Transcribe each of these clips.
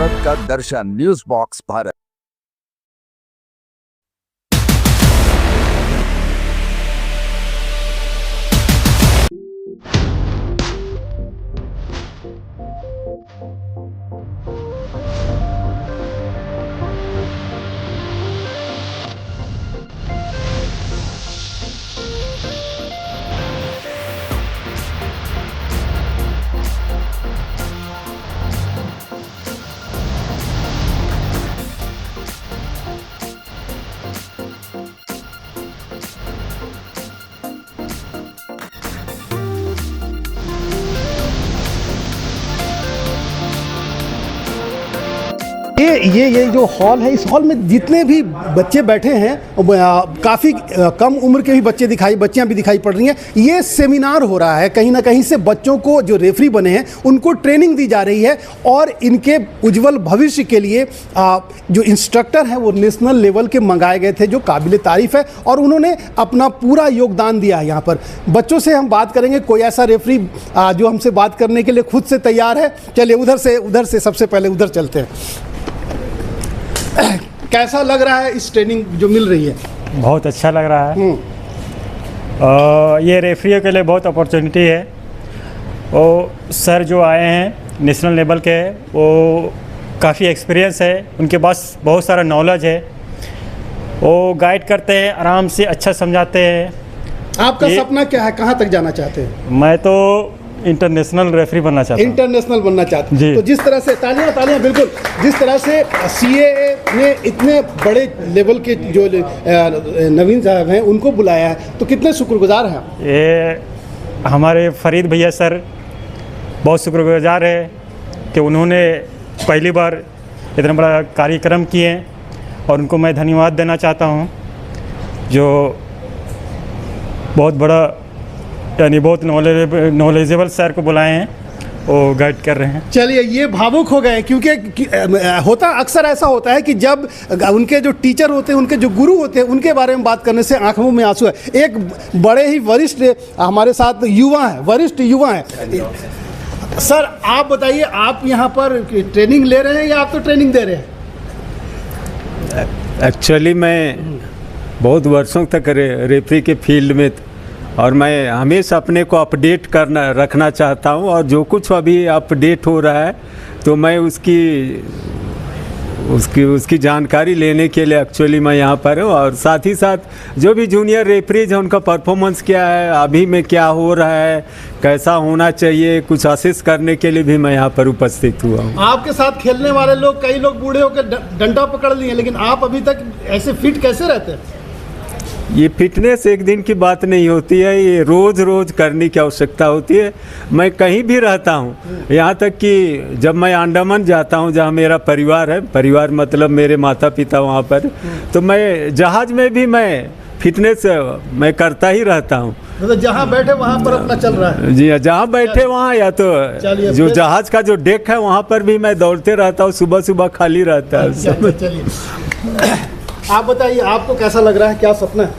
भारत का दर्शन news box Bharat. ये जो हॉल है, इस हॉल में जितने भी बच्चे बैठे हैं काफ़ी कम उम्र के भी बच्चियां भी दिखाई पड़ रही हैं। ये सेमिनार हो रहा है, कहीं ना कहीं से बच्चों को जो रेफरी बने हैं उनको ट्रेनिंग दी जा रही है और इनके उज्जवल भविष्य के लिए जो इंस्ट्रक्टर हैं वो नेशनल लेवल के मंगाए गए थे, जो काबिल तारीफ़ है और उन्होंने अपना पूरा योगदान दिया है। यहाँ पर बच्चों से हम बात करेंगे, कोई ऐसा रेफरी जो हमसे बात करने के लिए खुद से तैयार है। चलिए उधर से सबसे पहले उधर चलते हैं। कैसा लग रहा है इस ट्रेनिंग जो मिल रही है? बहुत अच्छा लग रहा है। ये रेफरियों के लिए बहुत अपॉर्चुनिटी है। वो सर जो आए हैं नेशनल लेवल के, वो काफ़ी एक्सपीरियंस है, उनके पास बहुत सारा नॉलेज है। वो गाइड करते हैं, आराम से अच्छा समझाते हैं। आपका सपना क्या है, कहाँ तक जाना चाहते हैं? मैं तो इंटरनेशनल रेफरी बनना चाहता हूँ। इंटरनेशनल बनना चाहते हैं। जी। तो जिस तरह से तालियां बिल्कुल, जिस तरह से सीएए ने इतने बड़े लेवल के जो नवीन साहब हैं उनको बुलाया है, तो कितने शुक्रगुजार हैं? ये हमारे फरीद भैया सर बहुत शुक्रगुजार है कि उन्होंने पहली बार इतना बड़ा कार्यक्रम किए और उनको मैं धन्यवाद देना चाहता हूँ, जो बहुत बड़ा यानी बहुत नॉलेजेबल सर को बुलाए हैं, वो गाइड कर रहे हैं। चलिए, ये भावुक हो गए क्योंकि अक्सर ऐसा होता है कि जब उनके जो टीचर होते हैं, उनके जो गुरु होते हैं, उनके बारे में बात करने से आंखों में आंसू है। एक बड़े ही वरिष्ठ हमारे साथ वरिष्ठ युवा हैं। सर आप बताइए, आप यहाँ पर ट्रेनिंग ले रहे हैं या आप तो ट्रेनिंग दे रहे हैं? एक्चुअली मैं बहुत वर्षों तक रेफरी के फील्ड में और मैं हमेशा अपने को अपडेट रखना चाहता हूं, और जो कुछ अभी अपडेट हो रहा है तो मैं उसकी जानकारी लेने के लिए एक्चुअली मैं यहाँ पर हूँ। और साथ ही साथ जो भी जूनियर रेफरीज हैं उनका परफॉर्मेंस क्या है, अभी में क्या हो रहा है, कैसा होना चाहिए, कुछ असेस करने के लिए भी मैं यहाँ पर उपस्थित हुआ हूँ। आपके साथ खेलने वाले लोग, कई लोग बूढ़े होकर डंडा पकड़ लिए, लेकिन आप अभी तक ऐसे फिट कैसे रहते हैं? ये फिटनेस एक दिन की बात नहीं होती है, ये रोज़ करने की आवश्यकता होती है। मैं कहीं भी रहता हूँ, यहाँ तक कि जब मैं अंडमान जाता हूँ जहाँ मेरा परिवार है, परिवार मतलब मेरे माता पिता वहाँ पर, तो मैं जहाज़ में भी मैं फिटनेस मैं करता ही रहता हूँ। तो जहाँ बैठे वहाँ पर अपना चल रहा है? जी, जहाँ बैठे वहाँ, या तो जो जहाज़ का जो डेक है वहाँ पर भी मैं दौड़ते रहता हूँ, सुबह खाली रहता है। चलिए आप बताइए, आपको कैसा लग रहा है, क्या सपना है?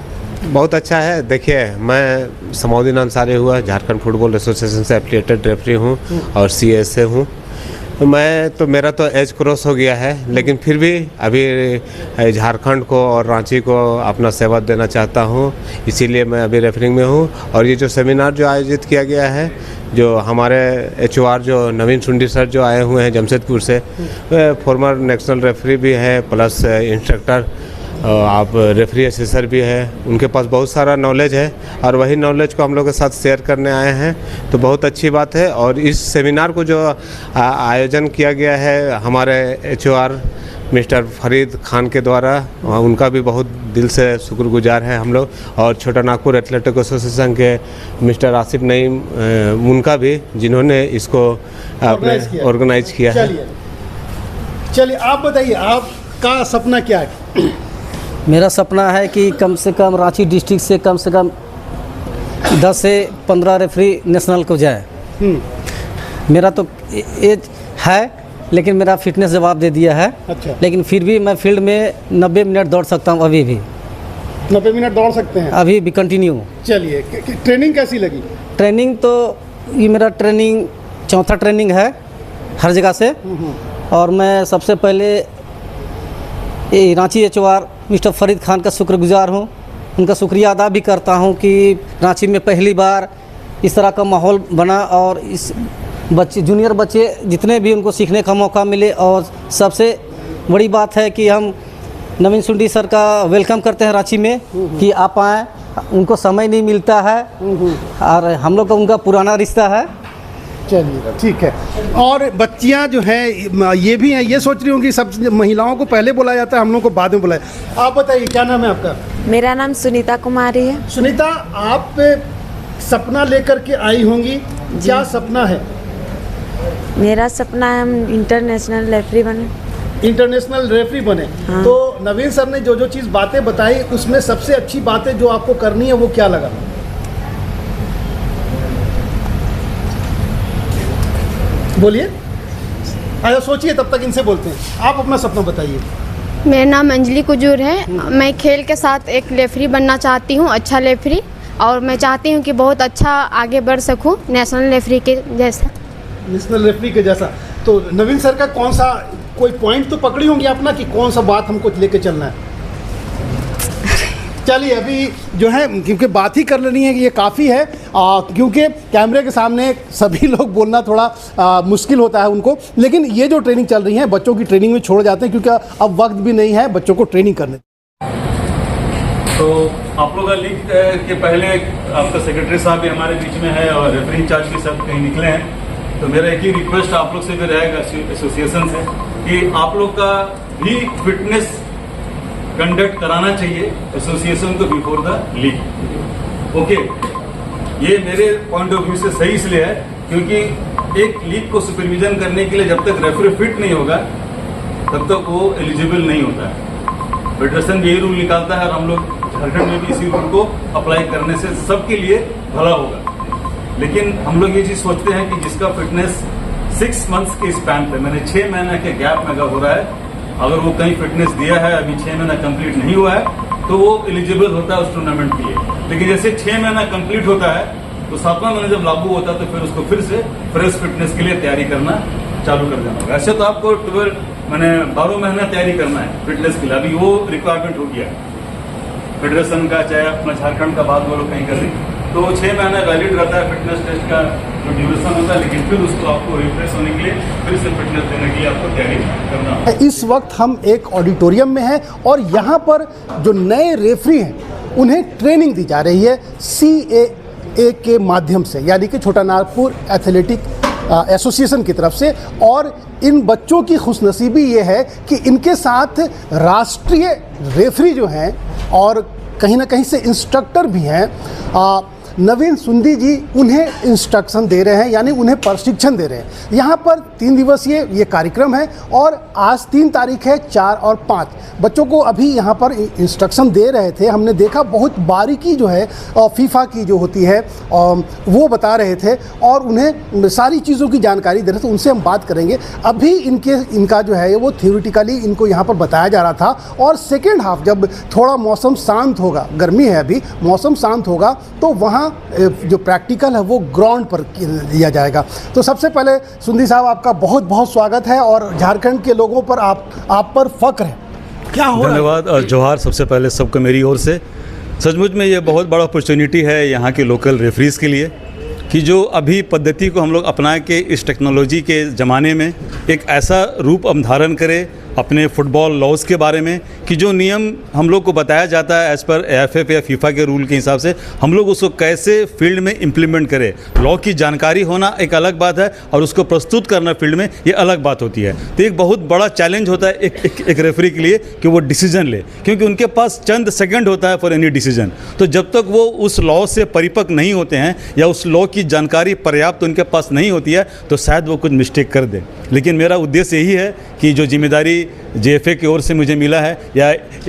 बहुत अच्छा है। देखिए, मैं समाउद्दीन अंसारी हुआ, झारखंड फुटबॉल एसोसिएशन से एफिलिएटेड रेफरी हूँ और सीए से हूँ। मेरा तो एज क्रॉस हो गया है, लेकिन फिर भी अभी झारखंड को और रांची को अपना सेवा देना चाहता हूँ, इसीलिए मैं अभी रेफरिंग में हूँ। और ये जो सेमिनार जो आयोजित किया गया है, जो हमारे एचओआर जो नवीन सुंडी सर जो आए हुए हैं जमशेदपुर से, फॉर्मर नेशनल रेफरी भी है, प्लस इंस्ट्रक्टर आप रेफरी असेसर भी है, उनके पास बहुत सारा नॉलेज है और वही नॉलेज को हम लोग के साथ शेयर करने आए हैं, तो बहुत अच्छी बात है। और इस सेमिनार को जो आयोजन किया गया है हमारे एचओआर मिस्टर फरीद खान के द्वारा, उनका भी बहुत दिल से शुक्रगुजार है हम लोग। और छोटा नागपुर एथलेटिक एसोसिएशन के मिस्टर आसिफ नईम, उनका भी, जिन्होंने इसको ऑर्गेनाइज किया है। चलिए आप बताइए, आपका सपना क्या है? मेरा सपना है कि कम से कम रांची डिस्ट्रिक्ट से कम 10 से 15 रेफरी नेशनल को जाए। मेरा तो एज है, लेकिन मेरा फिटनेस जवाब दे दिया है। अच्छा। लेकिन फिर भी मैं फील्ड में 90 मिनट दौड़ सकता हूँ अभी भी। 90 मिनट दौड़ सकते हैं अभी भी कंटिन्यू। चलिए, ट्रेनिंग कैसी लगी? ट्रेनिंग तो ये मेरा चौथा ट्रेनिंग है हर जगह से। और मैं सबसे पहले ये रांची एचओआर मिस्टर फरीद खान का शुक्रगुजार हूँ। उनका शुक्रिया अदा भी करता हूँ कि रांची में पहली बार इस तरह का माहौल बना और इस बच्चे जूनियर बच्चे जितने भी उनको सीखने का मौका मिले। और सबसे बड़ी बात है कि हम नवीन सुंडी सर का वेलकम करते हैं रांची में कि आप आएँ। उनको समय नहीं मिलता है और हम लोग का उनका पुराना रिश्ता है। चलिए ठीक है। और बच्चियां जो हैं ये भी हैं, ये सोच रही हूँ कि सब महिलाओं को पहले बुलाया जाता है, हम लोग को बाद में बुलाया। आप बताइए क्या नाम है आपका? मेरा नाम सुनीता कुमारी है। सुनीता, आप सपना लेकर के आई होंगी, क्या सपना है? मेरा सपना है हम इंटरनेशनल रेफरी बने। इंटरनेशनल रेफरी बने। हाँ। तो नवीन सर ने जो जो चीज़ बातें बताई उसमें सबसे अच्छी बातें जो आपको करनी है वो क्या लगा? बोलिए। अच्छा सोचिए, तब तक इनसे बोलते हैं। आप अपना सपना बताइए। मेरा नाम अंजलि कुजूर है। मैं खेल के साथ एक रेफरी बनना चाहती हूँ, अच्छा रेफरी। और मैं चाहती हूँ कि बहुत अच्छा आगे बढ़ सकूँ नेशनल रेफरी के जैसा। नेशनल रेफरी के जैसा। तो नवीन सर का कौन सा कोई पॉइंट तो पकड़ी होंगी अपना कि कौन सा बात हमको लेके चलना है? चलिए अभी जो है, क्योंकि बात ही कर लेनी है कि ये काफ़ी है, क्योंकि कैमरे के सामने सभी लोग बोलना थोड़ा मुश्किल होता है उनको। लेकिन ये जो ट्रेनिंग चल रही है बच्चों की ट्रेनिंग में छोड़ जाते हैं, क्योंकि अब वक्त भी नहीं है बच्चों को ट्रेनिंग करने। तो आप लोग का लीग के पहले आपका सेक्रेटरी साहब भी हमारे बीच में है और रेफरी इंचार्ज भी सब कहीं निकले हैं। तो मेरा एक ही रिक्वेस्ट आप लोग से भी रहेगा एसोसिएशन से कि आप लोग का भी फिटनेस कंडक्ट कराना चाहिए एसोसिएशन को बिफोर द लीग। ओके, ये मेरे पॉइंट ऑफ व्यू से सही इसलिए है क्योंकि एक लीग को सुपरविजन करने के लिए जब तक रेफरी फिट नहीं होगा तब तक वो एलिजिबल नहीं होता है। फेडरेशन भी यही रूल निकालता है और हम लोग झारखंड में भी इसी रूल को अप्लाई करने से सबके लिए भला होगा। लेकिन हम लोग ये चीज सोचते हैं कि जिसका फिटनेस 6 मंथ्स के स्पैन पे, मैंने 6 महीने के गैप में अगर हो रहा है, अगर वो कहीं फिटनेस दिया है अभी 6 महीना कंप्लीट नहीं हुआ है तो वो एलिजिबल होता है उस टूर्नामेंट के लिए। लेकिन जैसे 6 महीना कंप्लीट होता है तो 7वां महीना जब लागू होता है तो फिर उसको फिर से फ्रेश फिटनेस के लिए तैयारी करना चालू कर देना होगा। ऐसे तो आपको 12 महीना तैयारी करना है फिटनेस के लिए। अभी वो रिक्वायरमेंट हो गया फेडरेशन का, चाहे अपना झारखंड का बात बोलो कहीं कर तो 6 महीना वैलिड रहता है फिटनेस टेस्ट का जो ड्यूरेशन होता है। लेकिन फिर उसको आपको रिफ्रेश होने के लिए फिर से फिटनेस देने के लिए आपको तैयारी करना होगा। इस वक्त हम एक ऑडिटोरियम में हैं और यहाँ पर जो नए रेफरी हैं उन्हें ट्रेनिंग दी जा रही है CAA के माध्यम से, यानी कि छोटा नागपुर एथलेटिक एसोसिएशन की तरफ से। और इन बच्चों की खुशनसीबी ये है कि इनके साथ राष्ट्रीय रेफरी जो हैं और कहीं ना कहीं से इंस्ट्रक्टर भी हैं, नवीन सुंदी जी उन्हें इंस्ट्रक्शन दे रहे हैं, यानी उन्हें प्रशिक्षण दे रहे हैं। यहाँ पर 3 दिवसीय ये कार्यक्रम है और आज 3 तारीख है, 4 और 5 बच्चों को अभी यहाँ पर इंस्ट्रक्शन दे रहे थे। हमने देखा बहुत बारीकी जो है फीफा की जो होती है वो बता रहे थे और उन्हें सारी चीज़ों की जानकारी दे रहे थे। उनसे हम बात करेंगे। अभी इनका जो है वो थियोरिटिकली इनको यहाँ पर बताया जा रहा था और सेकेंड हाफ जब थोड़ा मौसम शांत होगा, गर्मी है अभी, मौसम शांत होगा तो वहाँ जो प्रैक्टिकल है वो ग्राउंड पर लिया जाएगा। तो सबसे पहले सुंदी साहब आपका बहुत बहुत स्वागत है और झारखंड के लोगों पर आप पर फक्र है। क्या हो रहा है? धन्यवाद और जोहार सबसे पहले सबको मेरी ओर से। सचमुच में ये बहुत बड़ा अपॉर्चुनिटी है यहाँ के लोकल रेफरीज़ के लिए कि जो अभी पद्धति को हम लोग अपना के इस टेक्नोलॉजी के ज़माने में एक ऐसा रूप हम धारण करें अपने फुटबॉल लॉज के बारे में कि जो नियम हम लोग को बताया जाता है एज़ पर AFF या फीफा के रूल के हिसाब से हम लोग उसको कैसे फील्ड में इम्प्लीमेंट करें। लॉ की जानकारी होना एक अलग बात है और उसको प्रस्तुत करना फील्ड में ये अलग बात होती है। तो एक बहुत बड़ा चैलेंज होता है एक रेफरी के लिए कि वो डिसीजन ले, क्योंकि उनके पास चंद सेकंड होता है फॉर एनी डिसीजन। तो जब तक वो उस लॉ से परिपक्व नहीं होते हैं या उस लॉ की जानकारी पर्याप्त उनके पास नहीं होती है तो शायद वो कुछ मिस्टेक कर दे। लेकिन मेरा उद्देश्य यही है कि जो जिम्मेदारी JFA की ओर से मुझे मिला है या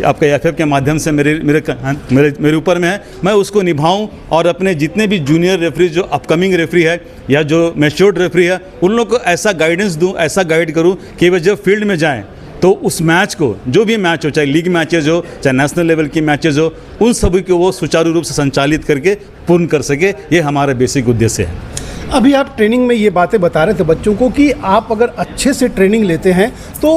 आपका AFF के माध्यम से मेरे ऊपर में है, मैं उसको निभाऊं और अपने जितने भी जूनियर रेफरी जो अपकमिंग रेफरी है या जो मैच्योर्ड रेफरी है उन लोग को ऐसा गाइडेंस दूं, ऐसा गाइड करूं कि वे जब फील्ड में जाएं तो उस मैच को, जो भी मैच हो, चाहे लीग मैचेज हो चाहे नेशनल लेवल की मैचेज हो, उन सभी को वो सुचारू रूप से संचालित करके पूर्ण कर सके। ये हमारा बेसिक उद्देश्य है। अभी आप ट्रेनिंग में ये बातें बता रहे थे बच्चों को कि आप अगर अच्छे से ट्रेनिंग लेते हैं तो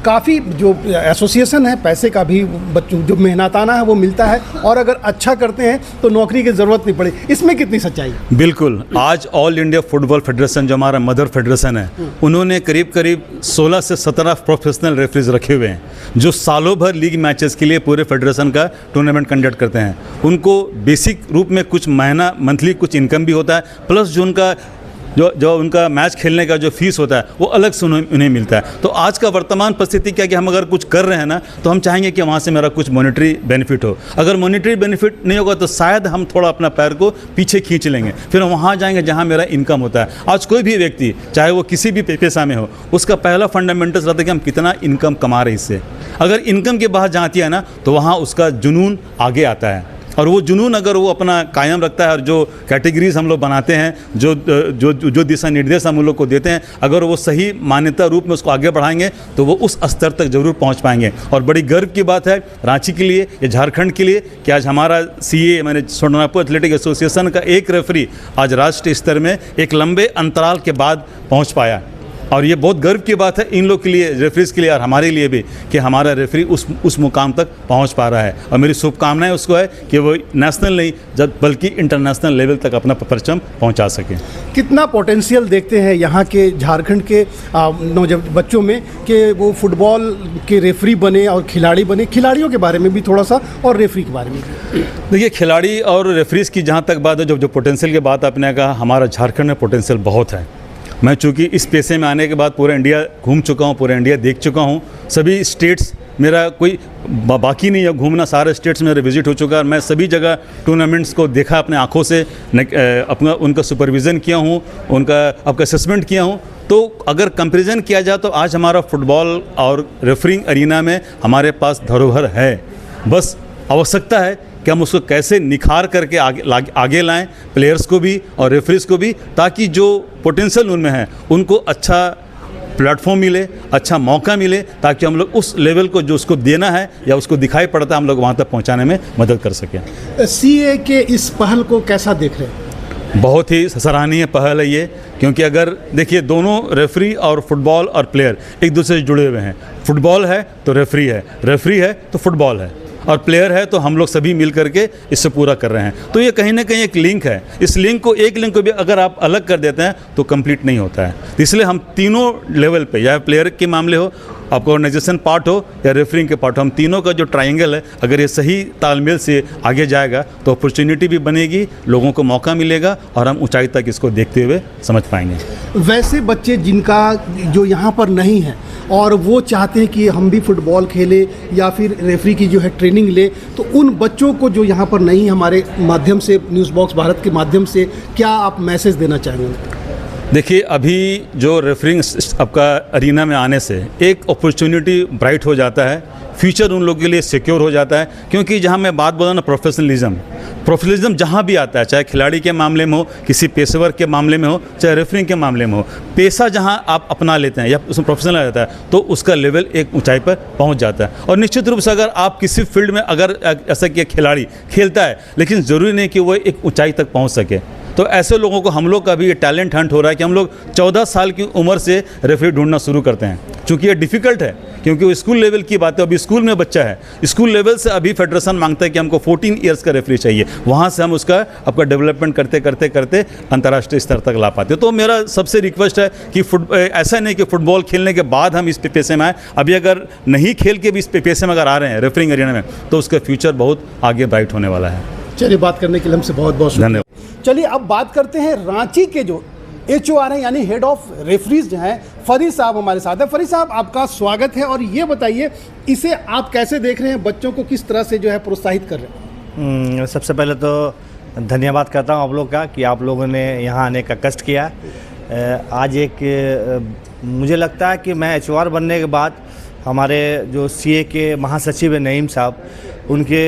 काफ़ी जो एसोसिएशन है पैसे का भी बच्चों जो मेहनताना है वो मिलता है, और अगर अच्छा करते हैं तो नौकरी की ज़रूरत नहीं पड़े। इसमें कितनी सच्चाई? बिल्कुल। आज ऑल इंडिया फुटबॉल फेडरेशन जो हमारा मदर फेडरेशन है, उन्होंने करीब करीब 16 से 17 प्रोफेशनल रेफरीज रखे हुए हैं जो सालों भर लीग मैचेस के लिए पूरे फेडरेशन का टूर्नामेंट कंडक्ट करते हैं। उनको बेसिक रूप में कुछ महीना मंथली कुछ इनकम भी होता है, प्लस जो उनका जो उनका मैच खेलने का जो फीस होता है वो अलग से उन्हें मिलता है। तो आज का वर्तमान परिस्थिति क्या कि हम अगर कुछ कर रहे हैं ना तो हम चाहेंगे कि वहाँ से मेरा कुछ मॉनेटरी बेनिफिट हो। अगर मॉनेटरी बेनिफिट नहीं होगा तो शायद हम थोड़ा अपना पैर को पीछे खींच लेंगे, फिर हम वहाँ जाएंगे जहाँ मेरा इनकम होता है। आज कोई भी व्यक्ति चाहे वो किसी भी पेशा में हो, उसका पहला फंडामेंटल्स रहता है कि हम कितना इनकम कमा रहे इससे। अगर इनकम के बाहर जाती है ना तो वहाँ उसका जुनून आगे आता है, और वो जुनून अगर वो अपना कायम रखता है और जो कैटेगरीज हम लोग बनाते हैं, जो दिशा निर्देश हम लोग को देते हैं, अगर वो सही मान्यता रूप में उसको आगे बढ़ाएंगे तो वो उस स्तर तक जरूर पहुंच पाएंगे। और बड़ी गर्व की बात है रांची के लिए या झारखंड के लिए कि आज हमारा CA मैंने छोटानागपुर एथलेटिक एसोसिएशन का एक रेफरी आज राष्ट्रीय स्तर में एक लंबे अंतराल के बाद पहुँच पाया। और ये बहुत गर्व की बात है इन लोग के लिए, रेफरीज के लिए और हमारे लिए भी, कि हमारा रेफरी उस मुकाम तक पहुंच पा रहा है। और मेरी शुभकामनाएं उसको है कि वो नेशनल नहीं बल्कि इंटरनेशनल लेवल तक अपना परचम पहुंचा सके। कितना पोटेंशियल देखते हैं यहाँ के झारखंड के नौजवान बच्चों में कि वो फुटबॉल के रेफरी बने और खिलाड़ी बने? खिलाड़ियों के बारे में भी थोड़ा सा और रेफरी के बारे में। देखिए, खिलाड़ी और रेफरीज की जहाँ तक बात है, जो पोटेंशियल की बात आपने कहा, हमारा झारखंड में पोटेंशियल बहुत है। मैं चूँकि इस पेशे में आने के बाद पूरा इंडिया घूम चुका हूँ, पूरा इंडिया देख चुका हूँ, सभी स्टेट्स मेरा कोई बाकी नहीं है घूमना, सारे स्टेट्स मेरे विजिट हो चुका है। मैं सभी जगह टूर्नामेंट्स को देखा अपने आँखों से, अपना उनका सुपरविज़न किया हूँ, उनका आपका असेसमेंट किया हूँ। तो अगर कंपैरिजन किया जाए तो आज हमारा फुटबॉल और रेफरिंग अरीना में हमारे पास धरोहर है। बस आवश्यकता है कि हम उसको कैसे निखार करके आगे लाएं, प्लेयर्स को भी और रेफरीज को भी, ताकि जो पोटेंशियल उनमें है उनको अच्छा प्लेटफॉर्म मिले, अच्छा मौका मिले, ताकि हम लोग उस लेवल को जो उसको देना है या उसको दिखाई पड़ता है हम लोग वहाँ तक पहुँचाने में मदद कर सकें। CA के इस पहल को कैसा देख रहे हैं? बहुत ही सराहनीय पहल है ये, क्योंकि अगर देखिए दोनों रेफरी और फुटबॉल और प्लेयर एक दूसरे से जुड़े हुए हैं। फुटबॉल है तो रेफरी है, रेफरी है तो फुटबॉल है, और प्लेयर है तो हम लोग सभी मिल करके इससे पूरा कर रहे हैं। तो ये कहीं ना कहीं एक लिंक है। इस लिंक को भी अगर आप अलग कर देते हैं तो कंप्लीट नहीं होता है। तो इसलिए हम तीनों लेवल पे, या प्लेयर के मामले हो, आपको ऑर्गेनाइजेशन पार्ट हो या रेफरिंग के पार्ट हो, हम तीनों का जो ट्रायंगल है अगर ये सही तालमेल से आगे जाएगा तो अपॉर्चुनिटी भी बनेगी, लोगों को मौका मिलेगा और हम ऊंचाई तक इसको देखते हुए समझ पाएंगे। वैसे बच्चे जिनका जो यहाँ पर नहीं है और वो चाहते हैं कि हम भी फुटबॉल खेलें या फिर रेफरी की जो है ट्रेनिंग ले, तो उन बच्चों को जो यहाँ पर नहीं, हमारे माध्यम से, न्यूज़ बॉक्स भारत के माध्यम से क्या आप मैसेज देना चाहेंगे? देखिए, अभी जो रेफरिंग आपका अरीना में आने से एक अपॉर्चुनिटी ब्राइट हो जाता है, फ्यूचर उन लोगों के लिए सिक्योर हो जाता है। क्योंकि जहाँ मैं बात बोला ना, प्रोफेशनलिज्म जहाँ भी आता है, चाहे खिलाड़ी के मामले में हो, किसी पेशेवर के मामले में हो, चाहे रेफरिंग के मामले में हो, पेशा जहाँ आप अपना लेते हैं या उसमें प्रोफेशनल आ जाता है तो उसका लेवल एक ऊंचाई पर पहुँच जाता है। और निश्चित रूप से अगर आप किसी फील्ड में अगर ऐसा कि खिलाड़ी खेलता है लेकिन ज़रूरी नहीं कि वो एक ऊंचाई तक पहुँच सके, तो ऐसे लोगों को हम लोग का भी ये टैलेंट हंट हो रहा है कि हम लोग 14 साल की उम्र से रेफरी ढूंढना शुरू करते हैं। चूँकि ये डिफ़िकल्ट है, क्योंकि वो स्कूल लेवल की बात है, अभी स्कूल में बच्चा है, स्कूल लेवल से अभी फेडरेशन मांगता है कि हमको 14 ईयर्स का रेफरी चाहिए। वहाँ से हम उसका आपका डेवलपमेंट करते करते करते अंतर्राष्ट्रीय स्तर तक ला पाते। तो मेरा सबसे रिक्वेस्ट है कि ऐसा नहीं कि फुटबॉल खेलने के बाद हम इस पेशे में आए, अभी अगर नहीं खेल के भी इस पेशे में अगर आ रहे हैं रेफरिंग एरिया में, तो उसका फ्यूचर बहुत आगे ब्राइट होने वाला है। चलिए, बात करने के लिए हमसे बहुत बहुत धन्यवाद। चलिए अब बात करते हैं रांची के जो HOR हैं, यानी हेड ऑफ रेफरीज जो हैं, फरीद साहब हमारे साथ हैं। फरीद साहब, आपका स्वागत है, और ये बताइए इसे आप कैसे देख रहे हैं, बच्चों को किस तरह से जो है प्रोत्साहित कर रहे हैं? सबसे पहले तो धन्यवाद करता हूँ आप लोग का कि आप लोगों ने यहाँ आने का कष्ट किया। आज मुझे लगता है कि मैं HOR बनने के बाद हमारे जो CA के महासचिव हैं नईम साहब, उनके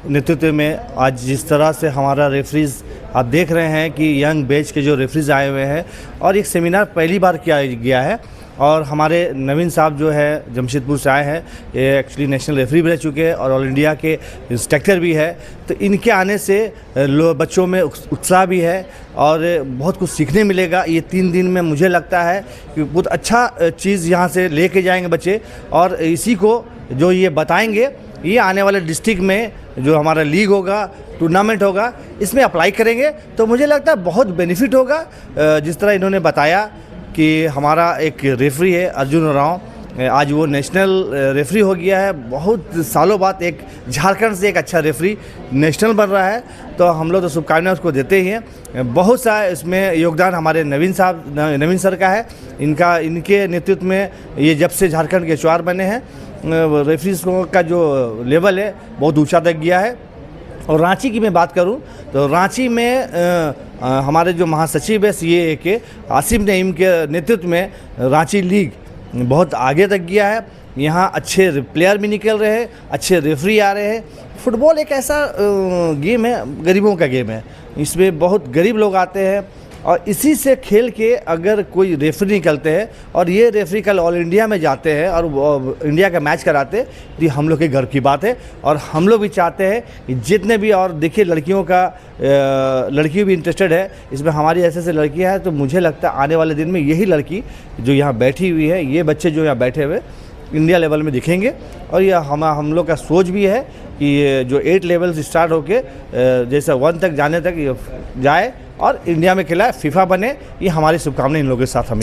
नेतृत्व में आज जिस तरह से हमारा रेफरीज आप देख रहे हैं कि यंग बैच के जो रेफरीज आए हुए हैं, और एक सेमिनार पहली बार किया गया है और हमारे नवीन साहब जो है जमशेदपुर से आए हैं, ये एक्चुअली नेशनल रेफरी भी रह चुके हैं और ऑल इंडिया के इंस्ट्रक्टर भी है। तो इनके आने से बच्चों में उत्साह भी है और बहुत कुछ सीखने मिलेगा। ये 3 दिन में मुझे लगता है कि बहुत अच्छा चीज़ यहाँ से लेके जाएंगे बच्चे, और इसी को जो ये बताएंगे ये आने वाले डिस्ट्रिक्ट में जो हमारा लीग होगा, टूर्नामेंट होगा, इसमें अप्लाई करेंगे तो मुझे लगता है बहुत बेनिफिट होगा। जिस तरह इन्होंने बताया कि हमारा एक रेफरी है अर्जुन राव, आज वो नेशनल रेफरी हो गया है। बहुत सालों बाद एक झारखंड से एक अच्छा रेफरी नेशनल बन रहा है, तो हम लोग तो शुभकामनाएं उसको देते ही हैं। बहुत सा इसमें योगदान हमारे नवीन सर का है। इनके नेतृत्व में ये जब से झारखंड के HR बने हैं, रेफरीज का जो लेवल है बहुत ऊंचा तक गया है। और रांची की मैं बात करूं तो रांची में हमारे जो महासचिव है CAA के आसिफ नईम के नेतृत्व में रांची लीग बहुत आगे तक गया है। यहाँ अच्छे प्लेयर भी निकल रहे हैं, अच्छे रेफरी आ रहे हैं। फुटबॉल एक ऐसा गेम है, गरीबों का गेम है, इसमें बहुत गरीब लोग आते हैं और इसी से खेल के अगर कोई रेफरी निकलते हैं और ये रेफरी कल ऑल इंडिया में जाते हैं और इंडिया का मैच कराते हैं, तो हम लोग के गर्व की बात है। और हम लोग भी चाहते हैं कि जितने भी, और देखिए लड़की भी इंटरेस्टेड है इसमें, हमारी ऐसे लड़कियां हैं, तो मुझे लगता है आने वाले दिन में यही लड़की जो यहाँ बैठी हुई है, ये बच्चे जो यहाँ बैठे हुए इंडिया लेवल में दिखेंगे। और यह हम लोग का सोच भी है कि ये जो 8 लेवल से स्टार्ट होके जैसे 1 तक जाने तक जाए और इंडिया में खिलाए, FIFA बने। ये हमारी शुभकामनाएं इन लोगों के साथ हमेशा है।